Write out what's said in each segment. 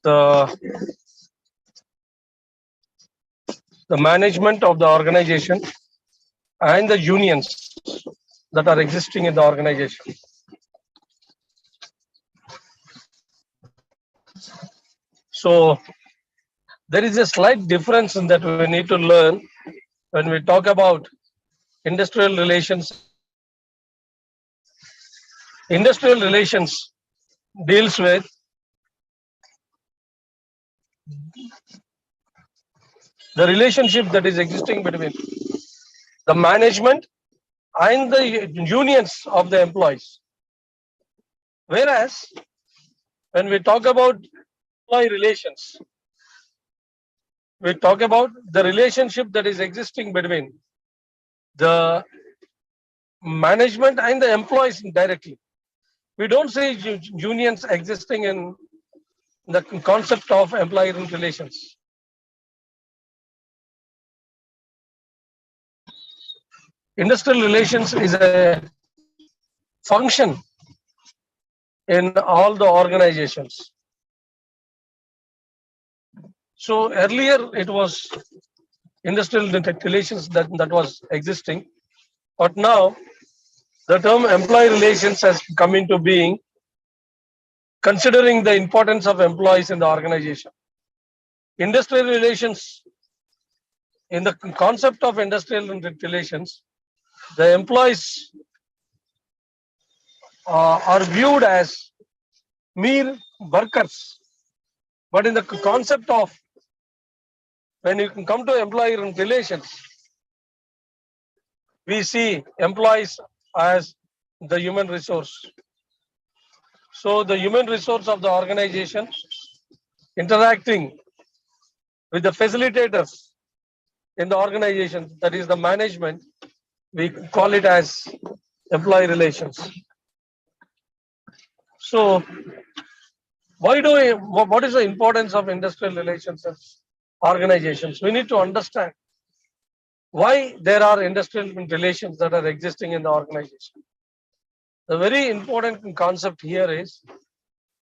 the the management of the organization and the unions that are existing in the organization. So there is a slight difference in that we need to learn when we talk about industrial relations. Industrial relations deals with the relationship that is existing between the management and the unions of the employees. Whereas when we talk about employee relations, we talk about the relationship that is existing between the management and the employees directly. We don't see unions existing in the concept of employee relations. Industrial relations is a function in all the organizations. So earlier it was industrial relations that was existing, but now the term employee relations has come into being, considering the importance of employees in the organization. Industrial relations, in the concept of industrial relations, the employees are viewed as mere workers. But in the concept of, when you come to employee relations, we see employees as the human resource. So the human resource of the organization interacting with the facilitators in the organization, that is the management, we call it as employee relations. So what is the importance of industrial relations in organizations? We need to understand why there are industrial relations that are existing in the organization. The very important concept here is,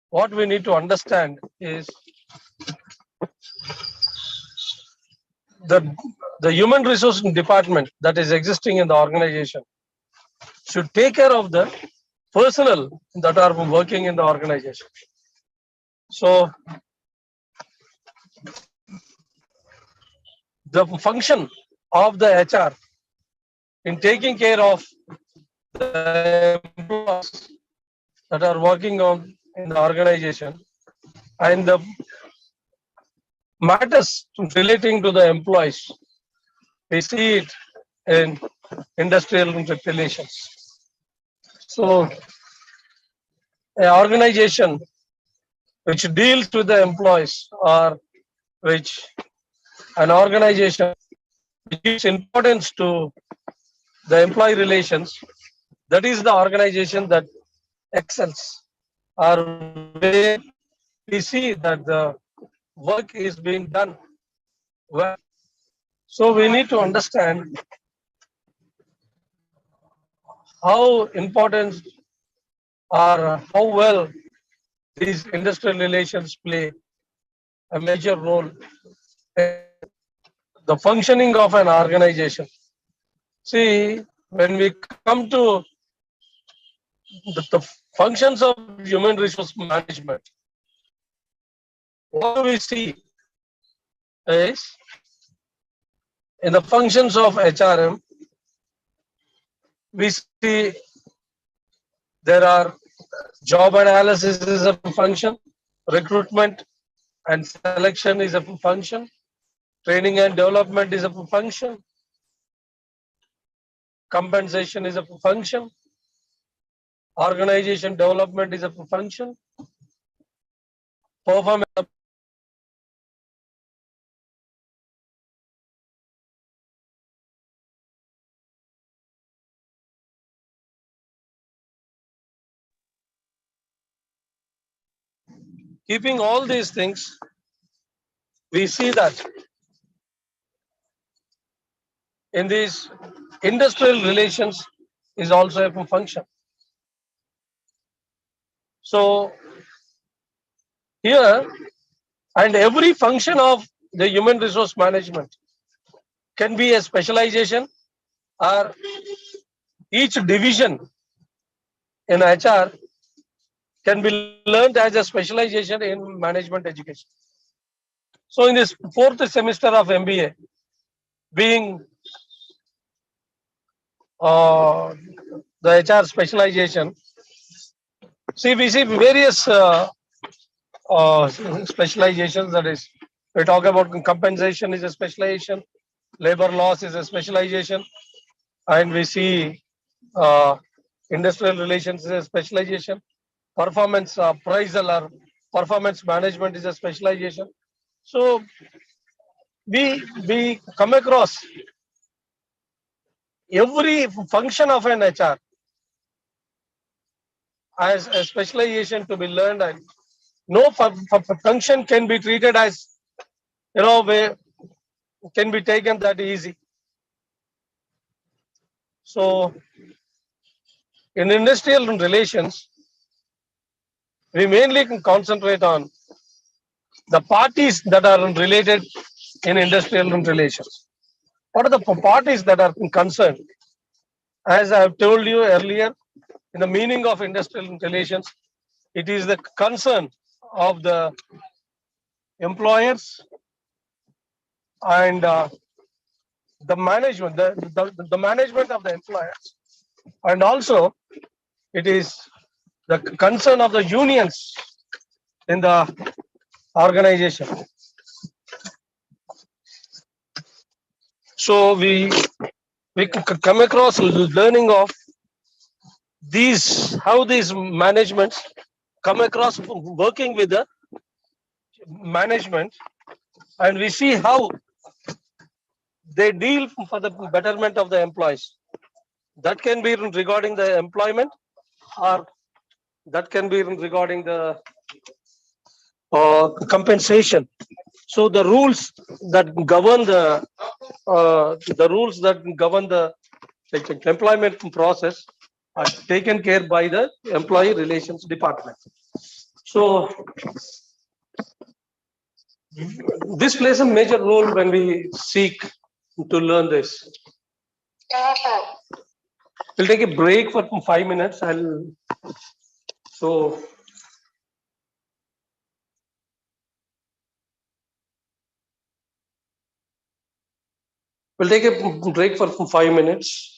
what we need to understand is the human resource department that is existing in the organization should take care of the personnel that are working in the organization. So the function of the HR in taking care of the employees that are working on in the organization and the matters relating to the employees, we see it in industrial relations. So an organization which deals with the employees, or which an organization which gives importance to the employee relations, that is the organization that excels, or where we see that the work is being done well. So we need to understand how important or how well these industrial relations play a major role in the functioning of an organization. See, when we come to the functions of human resource management, what we see is, in the functions of HRM, we see there are job analysis is a function, recruitment and selection is a function, training and development is a function, compensation is a function, organization development is a function, performance. Keeping all these things, we see that in these industrial relations is also a function. So Here, and every function of the human resource management can be a specialization, or each division in HR can be learned as a specialization in management education. So in this fourth semester of MBA, being uh, the HR specialization, see we see various uh, specializations. That is, we talk about compensation is a specialization, labor loss is a specialization, and we see uh, industrial relations is a specialization, performance appraisal or performance management is a specialization. So we come across every function of an HR as a specialization to be learned, and no function can be treated as, way can be taken that easy. So in industrial relations, we mainly can concentrate on the parties that are related in industrial relations. What are the parties that are concerned? As I have told you earlier, in the meaning of industrial relations, it is the concern of the employers and the management, the management of the employers, and also it is the concern of the unions in the organization. So we come across learning of these, how these managements come across working with the management, and we see how they deal for the betterment of the employees. That can be regarding the employment, or that can be regarding the compensation. So the rules that govern the employment process are taken care by the employee relations department. So this plays a major role when we seek to learn this. We'll take a break for 5 minutes. So we'll take a break for 5 minutes.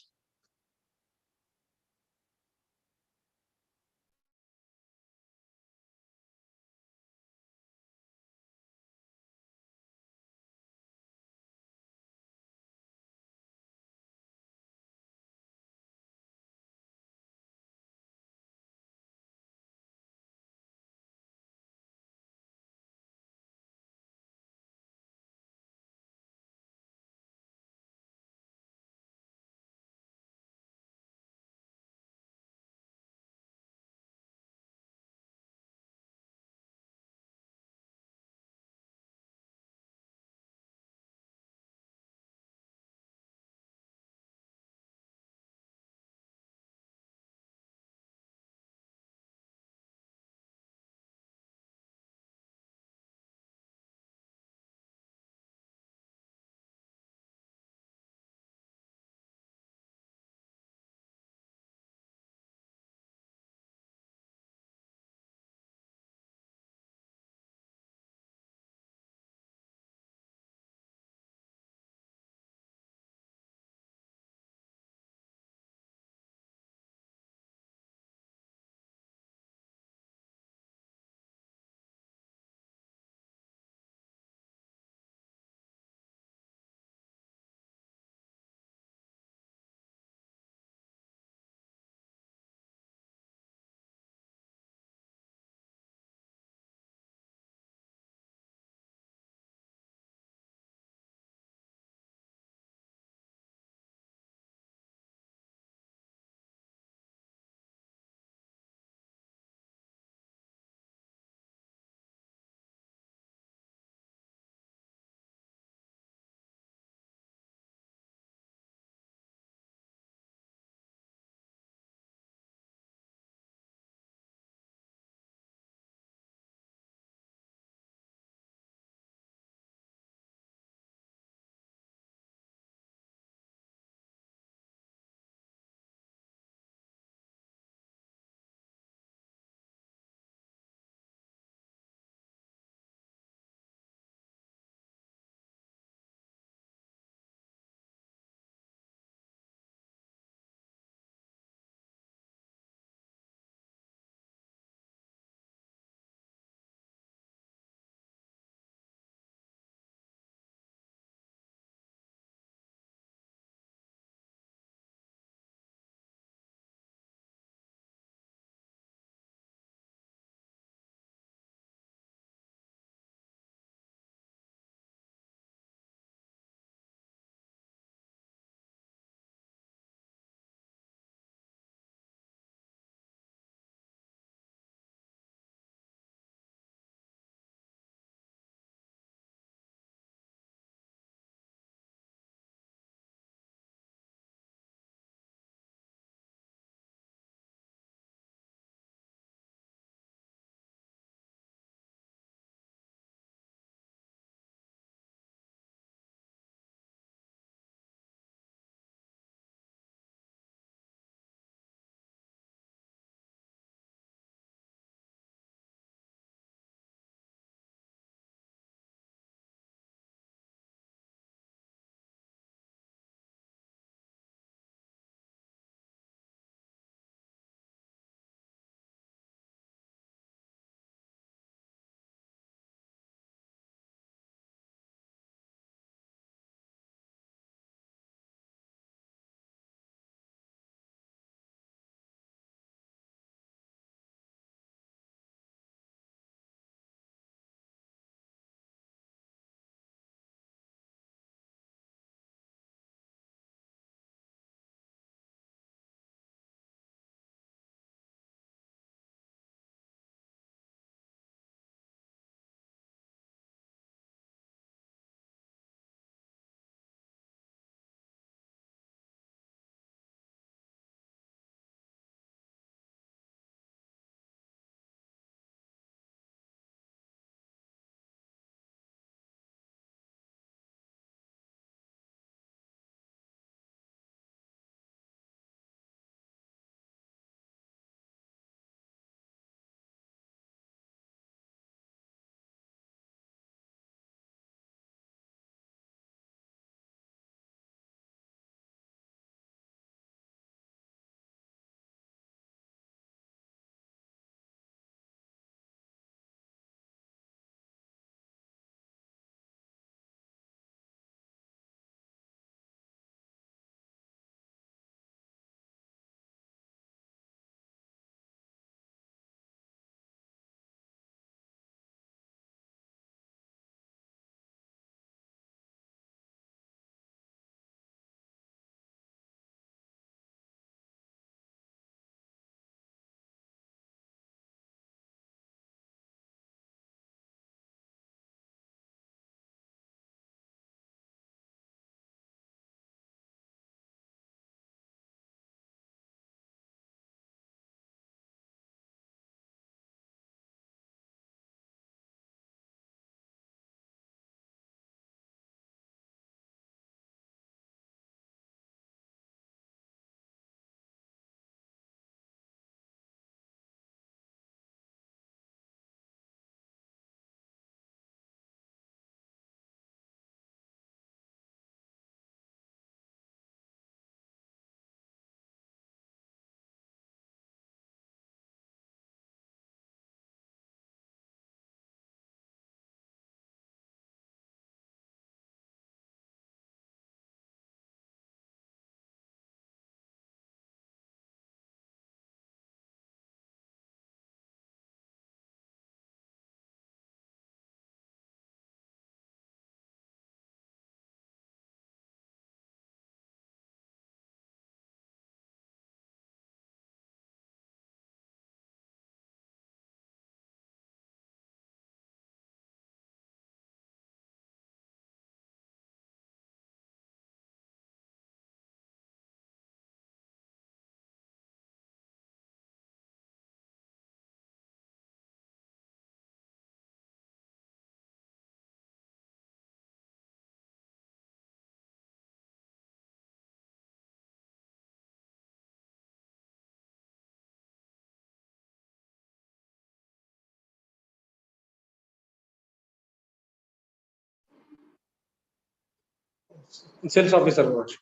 Sales officer watch.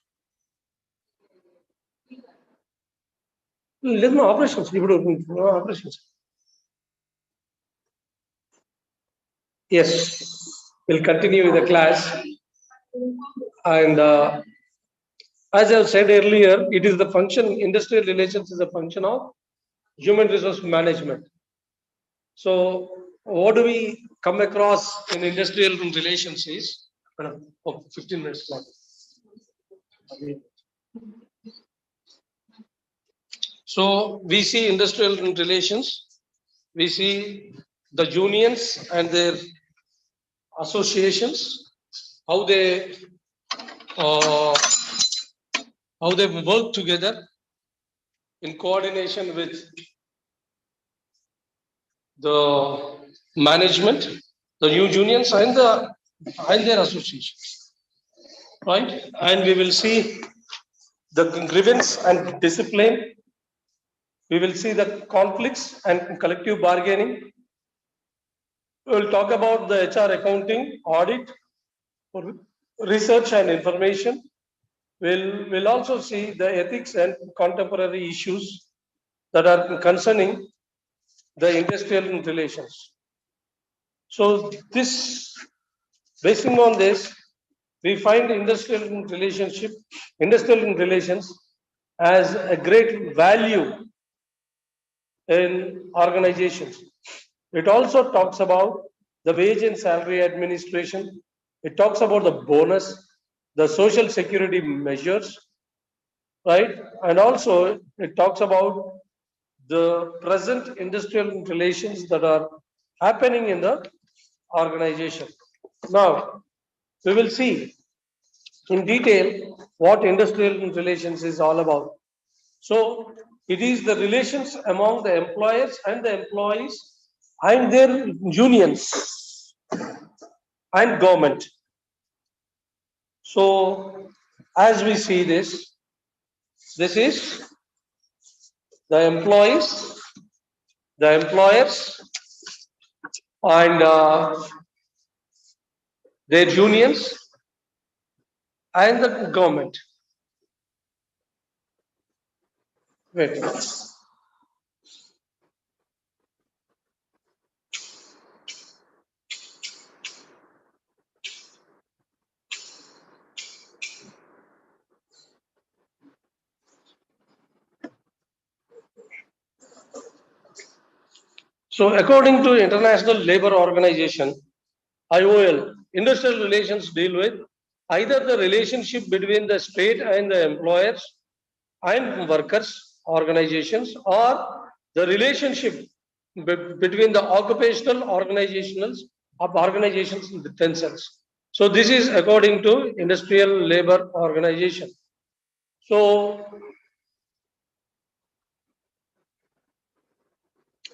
Let me operations. Operations. Yes, we'll continue with the class. And as I've said earlier, it is the function, industrial relations is a function of human resource management. So, what do we come across in industrial relations is, 15 minutes long. So, we see industrial relations, we see the unions and their associations, how they uh, work together in coordination with the management, the new unions and their associations, right? And we will see the grievance and discipline. We will see the conflicts and collective bargaining. We will talk about the HR accounting, audit, research and information. We'll also see the ethics and contemporary issues that are concerning the industrial relations. So this, basing on this, we find industrial relations as a great value in organizations. It also talks about the wage and salary administration. It talks about the bonus, the social security measures, right? And also it talks about the present industrial relations that are happening in the organization. Now, we will see in detail what industrial relations is all about. So, it is the relations among the employers and the employees and their unions and government. So, as we see this is the employees, the employers, and their unions and the government. Wait. So, according to International Labour Organization, IOL, industrial relations deal with either the relationship between the state and the employers and workers organizations, or the relationship between the occupational organizations themselves. So this is according to Industrial Labour Organization. So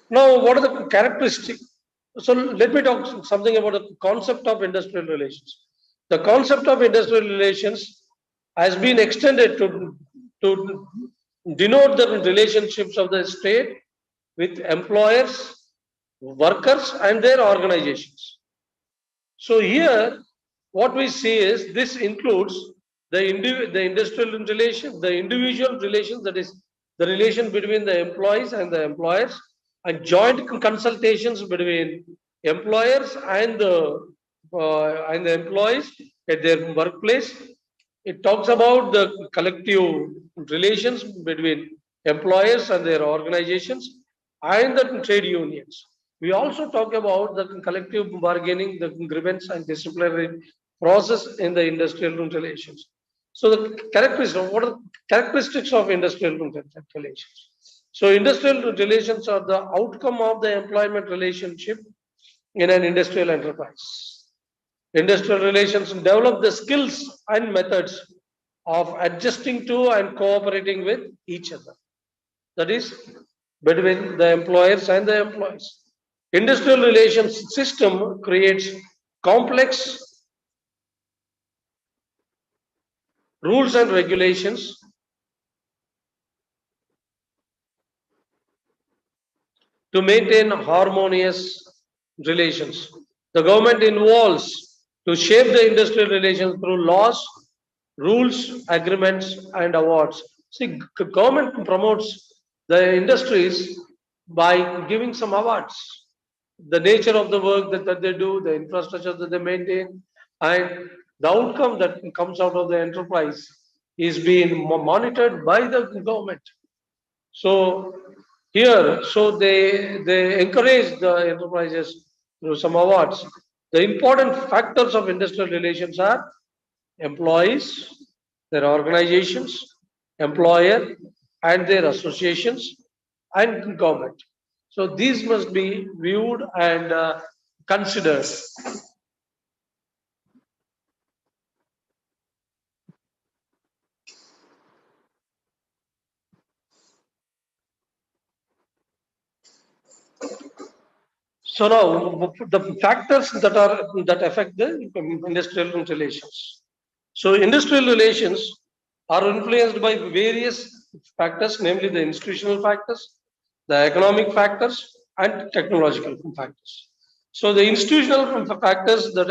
now what are the characteristics? So let me talk something about the concept of industrial relations. The concept of industrial relations has been extended to denote the relationships of the state with employers, workers, and their organizations. So here, what we see is this includes the industrial relation, the individual relations, that is the relation between the employees and the employers, and joint consultations between employers and the employees at their workplace. It talks about the collective relations between employers and their organizations and the trade unions. We also talk about the collective bargaining, the grievance and disciplinary process in the industrial relations. So the characteristics, what are the characteristics of industrial relations? So industrial relations are the outcome of the employment relationship in an industrial enterprise. Industrial relations develop the skills and methods of adjusting to and cooperating with each other. That is between the employers and the employees. Industrial relations system creates complex rules and regulations to maintain harmonious relations. The government involves to shape the industrial relations through laws, rules, agreements, and awards. See, government promotes the industries by giving some awards. The nature of the work that they do, the infrastructure that they maintain, and the outcome that comes out of the enterprise is being monitored by the government. So here, so they encourage the enterprises through some awards. The important factors of industrial relations are employees, their organizations, employer, and their associations, and government. So these must be viewed and considered. So now the factors that affect the industrial relations. So industrial relations are influenced by various factors, namely the institutional factors, the economic factors, and technological factors. So the institutional factors that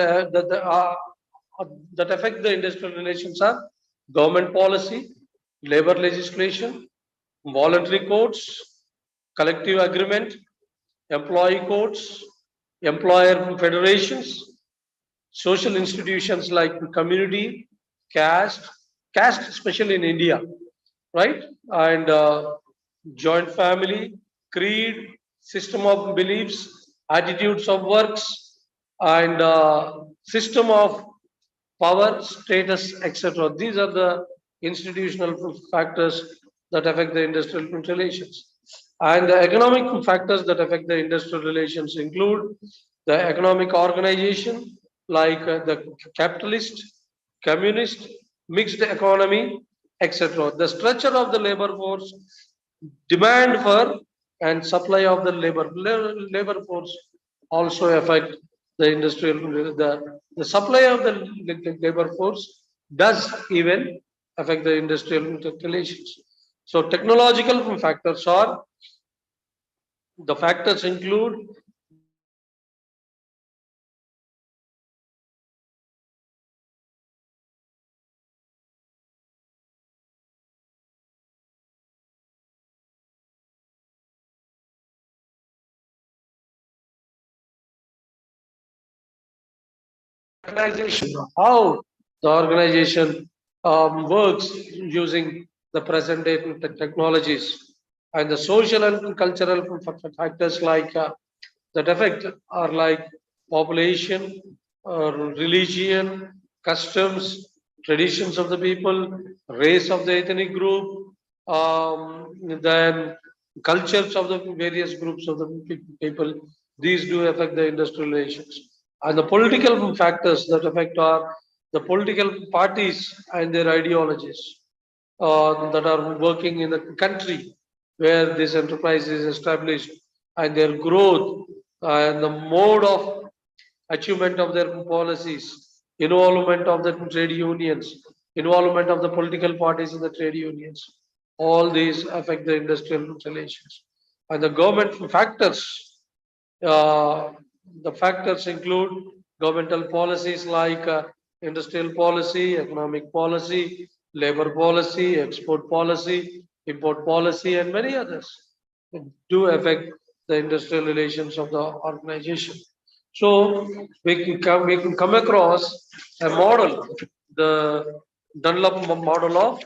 affect the industrial relations are government policy, labor legislation, voluntary codes, collective agreement, employee codes, employer federations, social institutions like community, caste, caste especially in India, right? And joint family, creed, system of beliefs, attitudes of works, and system of power, status, etc. These are the institutional factors that affect the industrial relations. And the economic factors that affect the industrial relations include the economic organization, like the capitalist, communist, mixed economy, etc. The structure of the labor force, demand for and supply of the labor force also affect the industrial the supply of the labor force does even affect the industrial relations. So technological factors are the factors include organization, how the organization works using the present day technologies, and the social and cultural factors like that affect are like population, religion, customs, traditions of the people, race of the ethnic group, then cultures of the various groups of the people. These do affect the industrial relations. And the political factors that affect are the political parties and their ideologies that are working in the country where this enterprise is established, and their growth and the mode of achievement of their policies, involvement of the trade unions, involvement of the political parties in the trade unions. All these affect the industrial relations. And the government factors, uh, the factors include governmental policies like industrial policy, economic policy, labor policy, export policy, import policy, and many others do affect the industrial relations of the organization. So we can come across a model, the Dunlop model of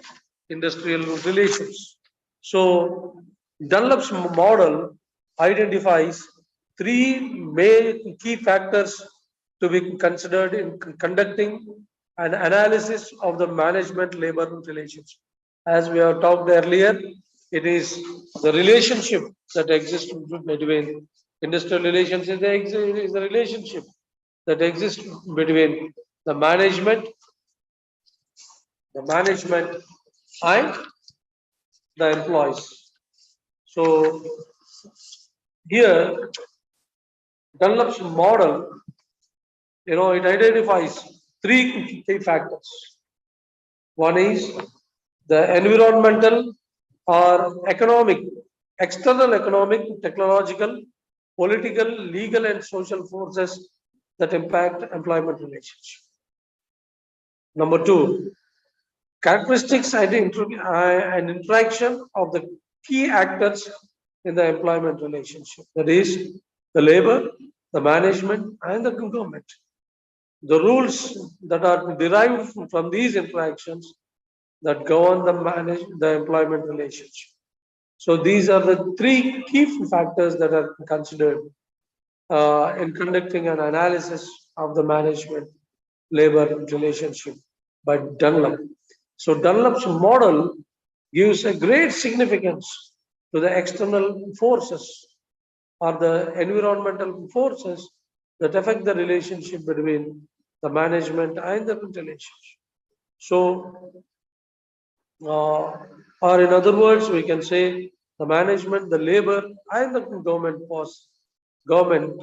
industrial relations. So Dunlop's model identifies three main key factors to be considered in conducting an analysis of the management labor relations. As we have talked earlier, it is the relationship that exists between industrial relations is the relationship that exists between the management and the employees. So here Dunlop's model, it identifies three key factors. One is the environmental or economic, external economic, technological, political, legal, and social forces that impact employment relations. Number two, Characteristics and interaction of the key actors in the employment relationship. That is the labor, the management, and the government. The rules that are derived from these interactions that govern the employment relationship. So these are the three key factors that are considered in conducting an analysis of the management labor relationship by Dunlop. So Dunlop's model gives a great significance to the external forces or the environmental forces that affect the relationship between the management and the relationship. So, or in other words, we can say the management, the labor, and the government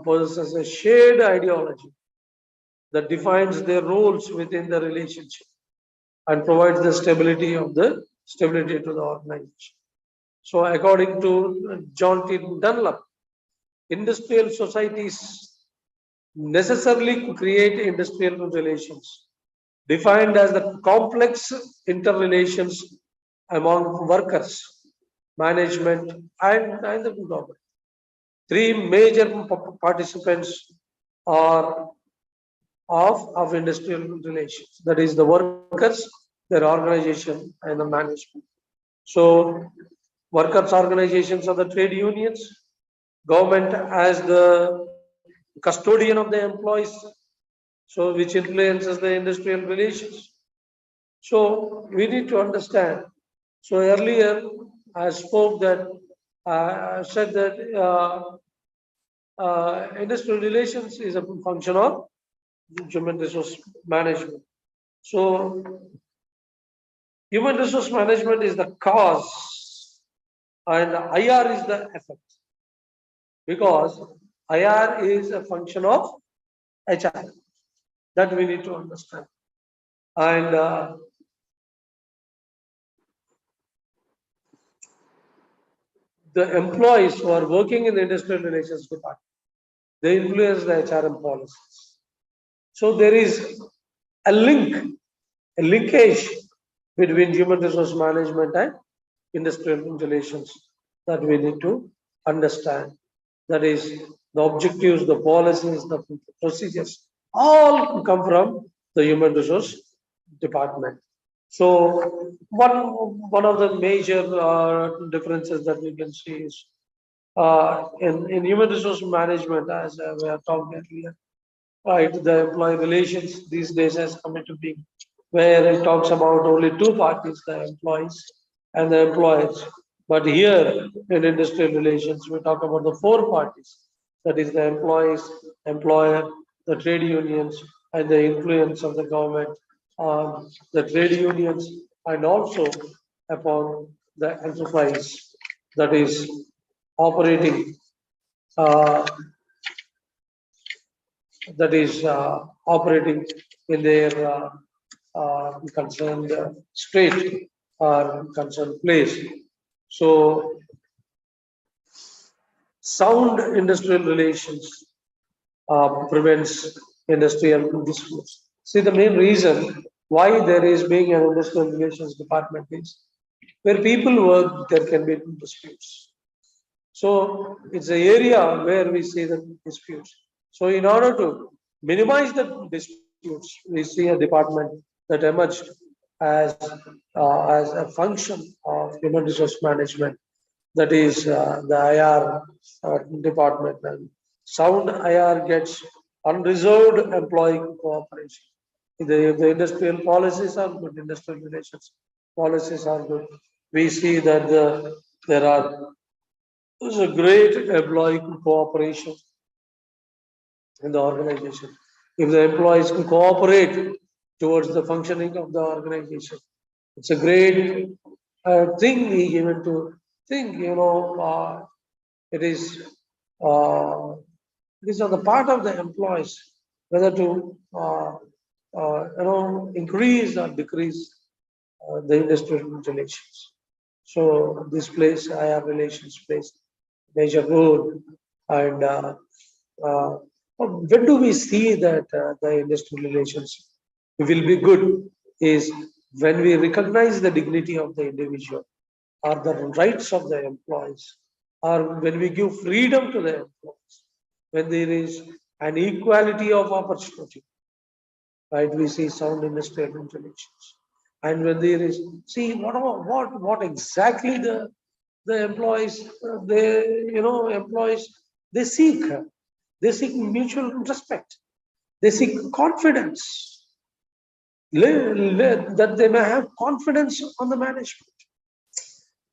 possesses a shared ideology that defines their roles within the relationship and provides the stability to the organization. So, according to John T. Dunlop, industrial societies necessarily create industrial relations, defined as the complex interrelations among workers, management, and the government. Three major participants are of industrial relations. That is the workers, their organization, and the management. So, workers' organizations are the trade unions, government as the custodian of the employees, so which influences the industrial relations. So we need to understand. So earlier I spoke that said that industrial relations is a function of human resource management. So human resource management is the cause and IR is the effect, because IR is a function of HR. That we need to understand. And the employees who are working in the industrial relations department, they influence the HRM policies. So there is a linkage between human resource management and industrial relations that we need to understand. That is, the objectives, the policies, the procedures, all come from the human resource department. So one of the major differences that we can see is in human resource management, as we have talked earlier, right? The employee relations these days has come into being, where it talks about only two parties, the employees and the employers. But here in industrial relations, we talk about the four parties. That is the employees, employer, the trade unions, and the influence of the government on the trade unions, and also upon the enterprise that is operating uh, operating in their concerned state or concerned place. So, sound industrial relations prevents industrial disputes. See, the main reason why there is being an industrial relations department is where people work, there can be disputes. So it's an area where we see the disputes. So in order to minimize the disputes, we see a department that emerged as a function of human resource management. That is the IR department. And sound IR gets unreserved employee cooperation. The industrial policies are good, industrial relations policies are good. We see that there are there's a great employee cooperation in the organization. If the employees can cooperate towards the functioning of the organization, it's a great thing we given to think. It is uh, it is on the part of the employees whether to increase or decrease the industrial relations. So this plays IR relations plays major role. And when do we see that the industrial relations will be good is when we recognize the dignity of the individual or the rights of the employees, or when we give freedom to the employees, when there is an equality of opportunity, right? We see sound industrial intelligence. And when there is, see what exactly the employees, employees, they seek. They seek mutual respect. They seek confidence. That they may have confidence on the management.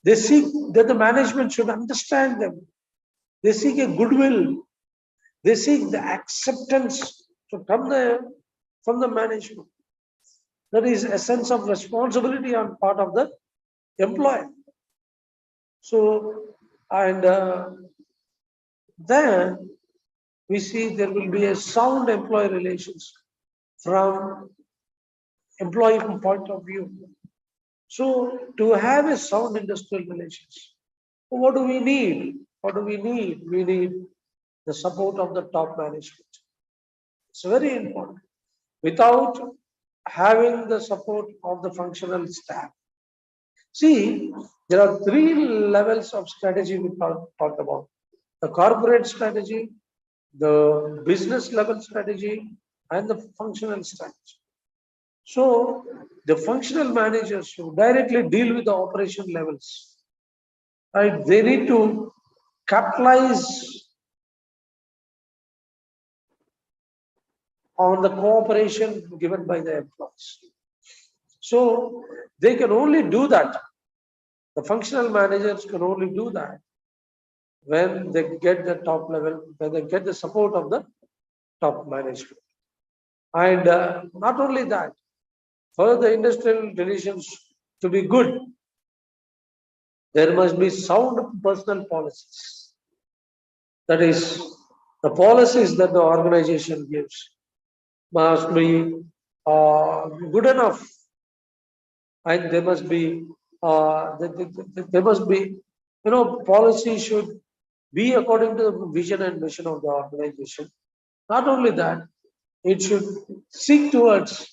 They seek that the management should understand them. They seek a goodwill. They seek the acceptance from the management. There is a sense of responsibility on part of the employer. So, and then we see there will be a sound employee relations from employee point of view. So, to have a sound industrial relations, what do we need? What do we need? We need the support of the top management. It's very important. Without having the support of the functional staff. See, there are three levels of strategy we talked about. The corporate strategy, the business level strategy, and the functional strategy. So, the functional managers should directly deal with the operation levels. Right? They need to capitalize on the cooperation given by the employees. So they can only do that. The functional managers can only do that when they get the top level, when they get the support of the top management. And not only that, for the industrial relations to be good, there must be sound personal policies. That is, the policies that the organization gives must be good enough, and they must be policy should be according to the vision and mission of the organization. Not only that, it should seek towards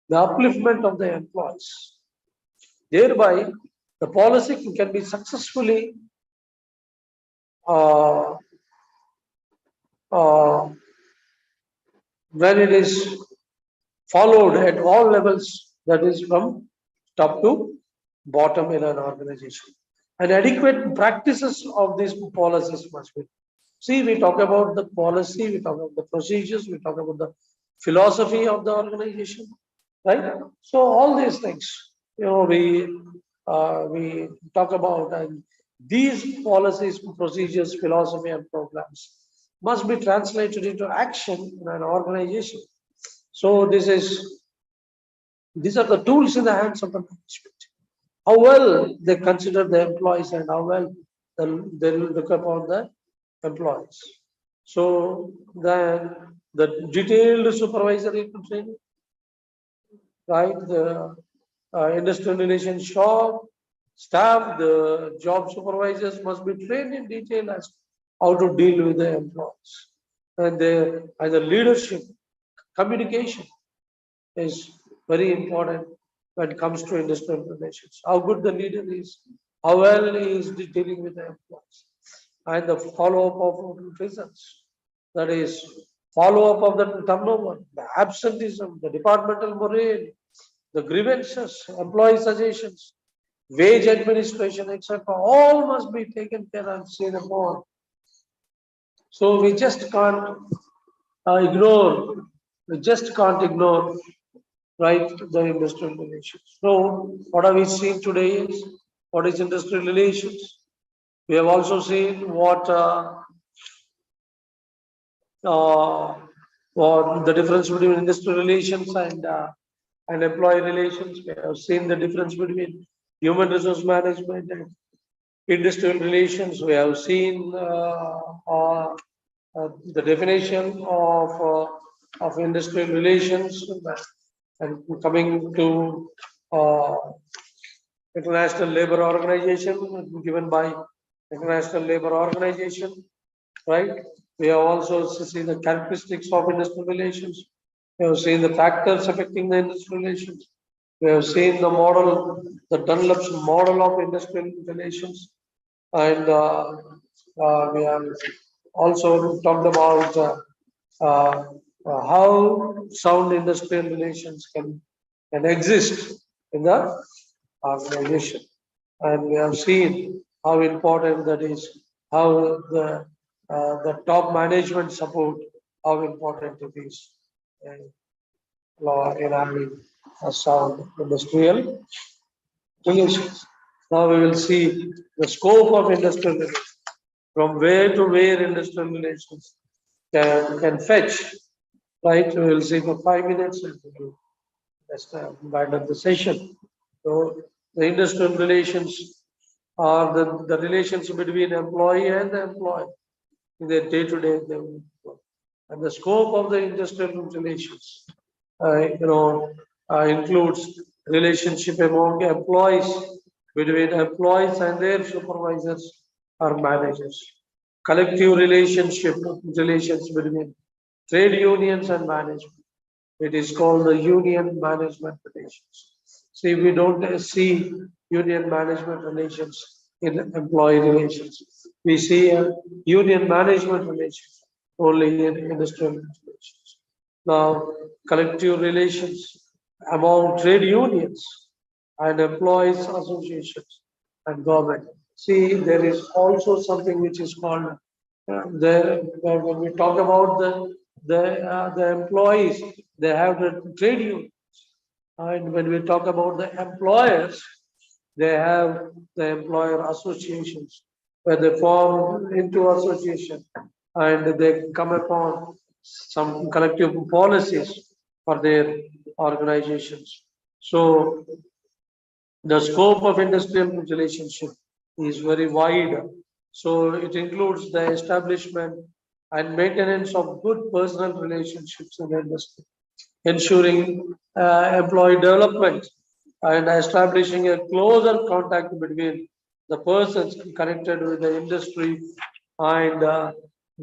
the upliftment of the employees. Thereby, the policy can be successfully when it is followed at all levels, that is from top to bottom in an organization. And adequate practices of these policies must be. See, we talk about the policy, we talk about the procedures, we talk about the philosophy of the organization, right? So all these things, we talk about, and these policies, procedures, philosophy, and programs must be translated into action in an organization. So these are the tools in the hands of the management. How well they consider the employees and how well they look upon the employees. So then the detailed supervisory training, right? The industrial relations staff, the job supervisors must be trained in detail as how to deal with the employees. And the leadership, communication is very important when it comes to industrial relations. How good the leader is, how well he is dealing with the employees, and the follow-up of results. That is, follow-up of the turnover, the absenteeism, the departmental morale, the grievances, employee suggestions, wage administration, etc. All must be taken care and seen upon. So we just can't ignore. We just can't ignore, right, the industrial relations. So what have we seen today is what is industrial relations. We have also seen what the difference between industrial relations and employee relations. We have seen the difference between human resource management and industrial relations. We have seen the definition of industrial relations, and coming to International Labour Organization, given by International Labour Organization, right? We have also seen the characteristics of industrial relations. We have seen the factors affecting the industrial relations. We have seen the model, the Dunlop's model of industrial relations, and we have also talked about uh, how sound industrial relations can exist in the organization. And we have seen how important that is, how the top management support, how important it is in having a sound industrial relations. Now we will see the scope of industrial relations, from where to where industrial relations can fetch. Right, we will see for 5 minutes and we will just wind up the session. So the industrial relations are the relations between employee and the employee in their day-to-day work. And the scope of the industrial relations, includes relationship among employees, between employees and their supervisors or managers, collective relations between trade unions and management. It is called the union management relations. See, we don't see union management relations in employee relations. We see a union management relations only in industrial relations. Now, collective relations among trade unions and employees associations and government. See, there is also something which is called there when we talk about the employees, they have the trade union, and when we talk about the employers, they have the employer associations where they form into association and they come upon some collective policies for their organizations. So the scope of industrial relationship is very wide. So it includes the establishment and maintenance of good personal relationships in the industry, ensuring employee development and establishing a closer contact between the persons connected with the industry and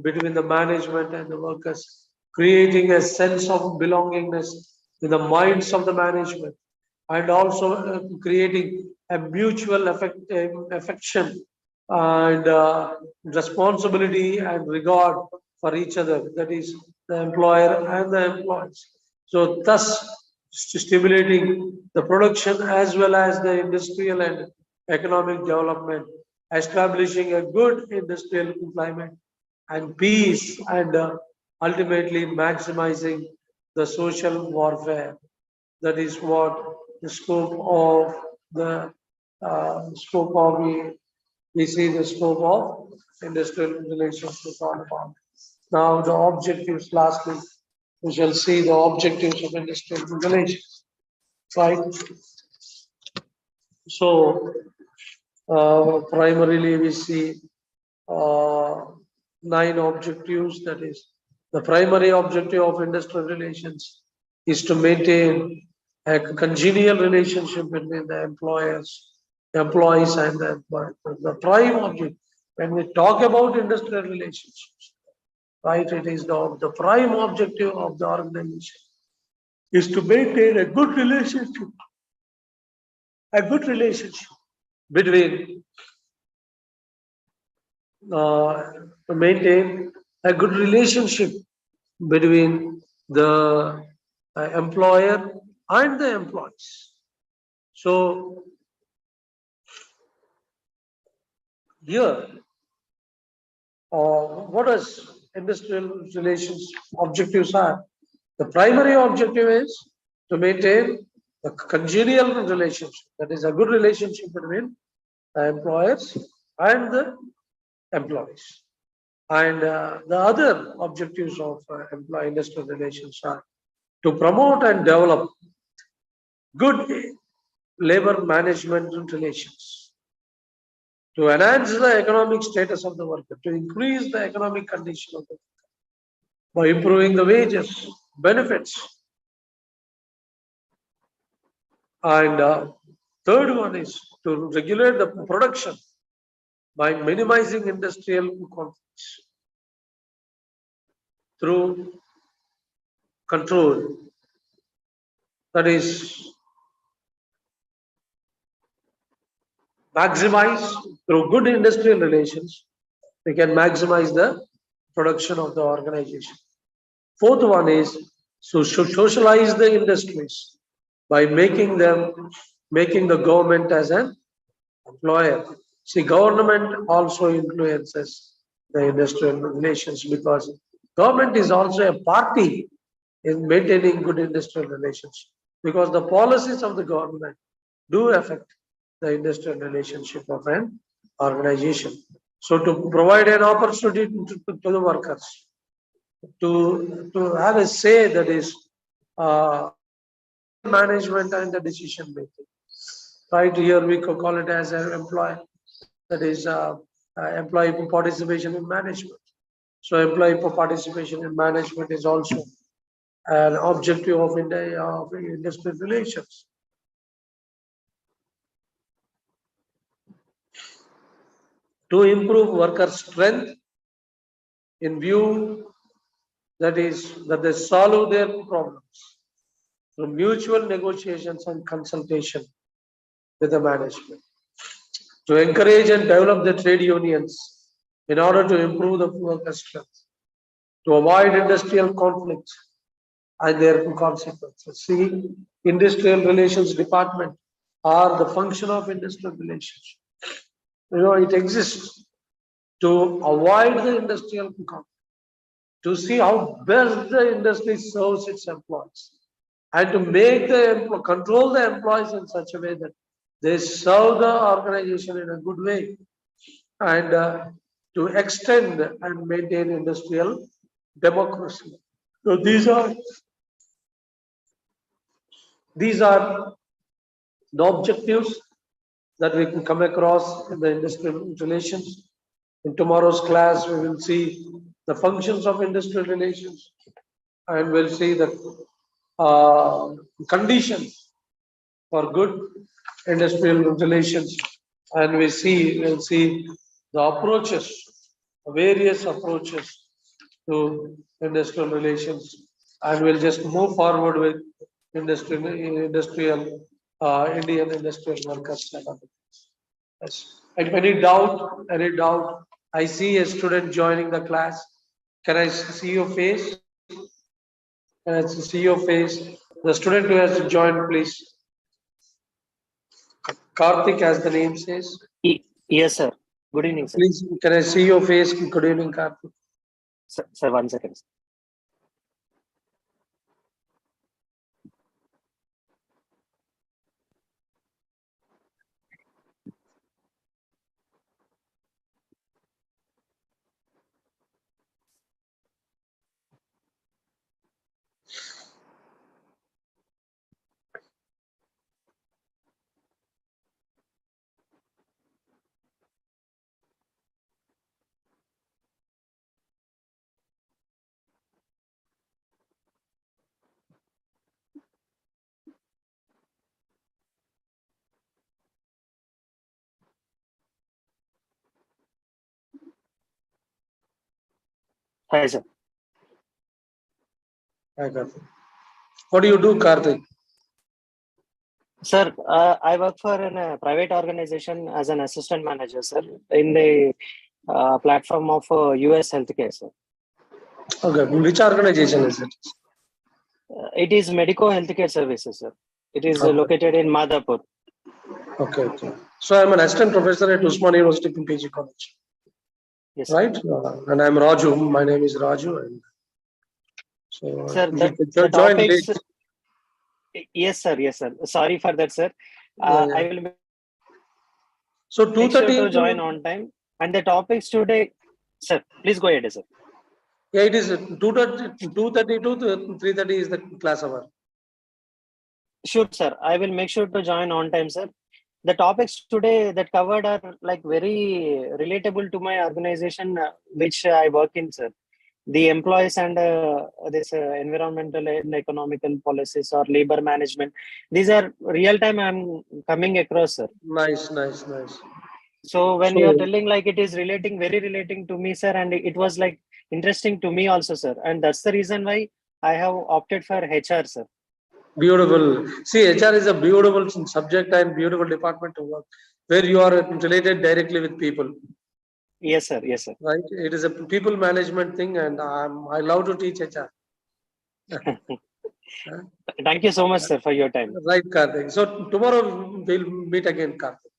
between the management and the workers, creating a sense of belongingness in the minds of the management and also creating a mutual affection and responsibility and regard for each other, that is the employer and the employees. So thus stimulating the production as well as the industrial and economic development, establishing a good industrial climate and peace, and ultimately maximizing the social warfare. That is what the scope of the scope of we see the scope of industrial relations is all about. Now the objectives, lastly, we shall see the objectives of industrial relations. Right. So primarily we see 9 objectives. That is, the primary objective of industrial relations is to maintain a congenial relationship between the employees and the employers. The prime object, when we talk about industrial relationships, right, it is the prime objective of the organization is to maintain a good relationship between to maintain a good relationship between the employer and the employees. So here, what does industrial relations objectives are? The primary objective is to maintain a congenial relationship, that is a good relationship between the employers and the employees. And the other objectives of employee industrial relations are to promote and develop good labor management relations, to enhance the economic status of the worker, to increase the economic condition of the worker by improving the wages, benefits. And third one is to regulate the production by minimizing industrial conflicts through control. That is maximize through good industrial relations, we can maximize the production of the organization. Fourth one is socialize the industries by making the government as an employer. See, government also influences the industrial relations because government is also a party in maintaining good industrial relations because the policies of the government do affect the industrial relationship of an organization. So to provide an opportunity to the workers to have a say, that is management and the decision making. Right here we could call it as an employee, that is employee participation in management. So employee participation in management is also an objective of industrial relations. To improve worker strength in view, that is that they solve their problems through mutual negotiations and consultation with the management. To encourage and develop the trade unions in order to improve the worker strength. To avoid industrial conflicts and their consequences. See, industrial relations department are the function of industrial relations. It exists to avoid the industrial conflict, to see how best the industry serves its employees, and to make the control the employees in such a way that they serve the organization in a good way, and to extend and maintain industrial democracy. So these are the objectives that we can come across in the industrial relations. In tomorrow's class, we will see the functions of industrial relations, and we'll see the conditions for good industrial relations, and we'll see the approaches, various approaches to industrial relations, and we'll just move forward with industrial Indian industrial workers. Yes. And any doubt, I see a student joining the class. Can I see your face? Can I see your face? The student who has joined, please. Karthik, as the name says. Yes, sir. Good evening, sir. Please, can I see your face? Good evening, Karthik. Sir, 1 second. Hi, sir. Hi, Karthik. What do you do, Karthik? Sir, I work for a private organization as an assistant manager, sir, in the platform of US Healthcare, sir. Okay, which organization is it? It is Medico Healthcare Services, sir. It is Okay. located in Madhapur. Okay. So I'm an assistant professor at Usman University PG College. Yes, sir. Right? And I'm Raju. My name is Raju. And so Sir, you the joined topics. late. Yes, sir. Yes, sir. Sorry for that, sir. Yeah. I will So make sure 2:30 to join on time. And the topics today, sir, please go ahead, sir. Yeah, it is 2:30 to 3:30 is the class hour. Sure, sir. I will make sure to join on time, sir. The topics today that covered are like very relatable to my organization, which I work in, sir. The employees and this environmental and economical policies or labor management. These are real time I'm coming across, sir. Nice. So when So you are telling like it is very relating to me, sir, and it was like interesting to me also, sir. And that's the reason why I have opted for HR, sir. beautiful. See, HR is a beautiful subject and beautiful department to work. where you are related directly with people, Yes, sir. Yes, sir. right? It is a people management thing, and I love to teach HR. Thank you so much, sir, for your time. Right, Karthik. So tomorrow we'll meet again, Karthik.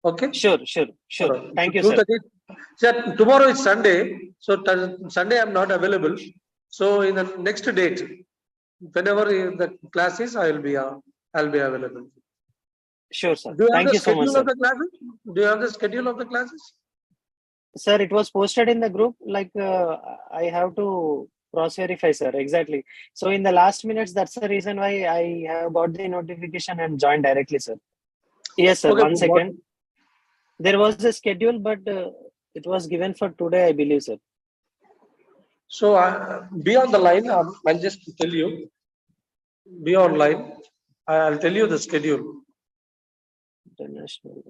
Okay? Sure, sure, sure. Tomorrow. Thank you, sir. 2:30. Sir, tomorrow is Sunday, so Sunday I'm not available. So in the next date, whenever the class is, I'll be available. Sure, sir. Do you have Thank the you so much, schedule of sir. the classes? Do you have the schedule of the classes? Sir, it was posted in the group. Like I have to cross-verify, sir. Exactly. So in the last minutes, that's the reason why I have got the notification and joined directly, sir. Yes, sir. Okay. One second. There was a schedule, but it was given for today, I believe, sir. So be on the line. I'll just tell you. Be online. I'll tell you the schedule. International.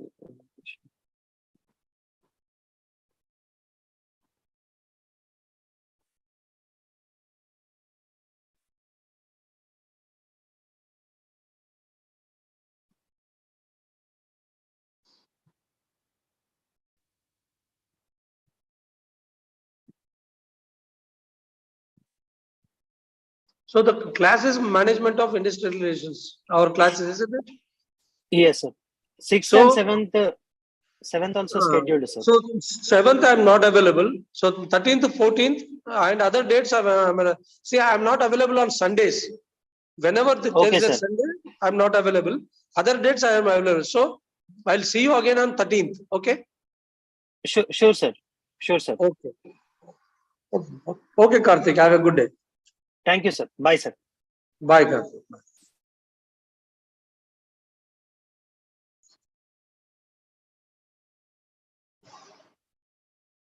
So the class is management of industrial relations. Our classes, isn't it? Yes, sir. Sixth So, and seventh also scheduled, sir. so 7th I'm not available. So 13th, 14th, and other dates see, I'm not available on Sundays. Whenever Okay, there's a sir. Sunday, I'm not available. Other dates I am available. So I'll see you again on 13th. Okay. Sure, sir. Sure, sir. Okay. Okay, Karthik. Have a good day. Thank you, sir. Bye, sir. Bye, Karthik. Bye.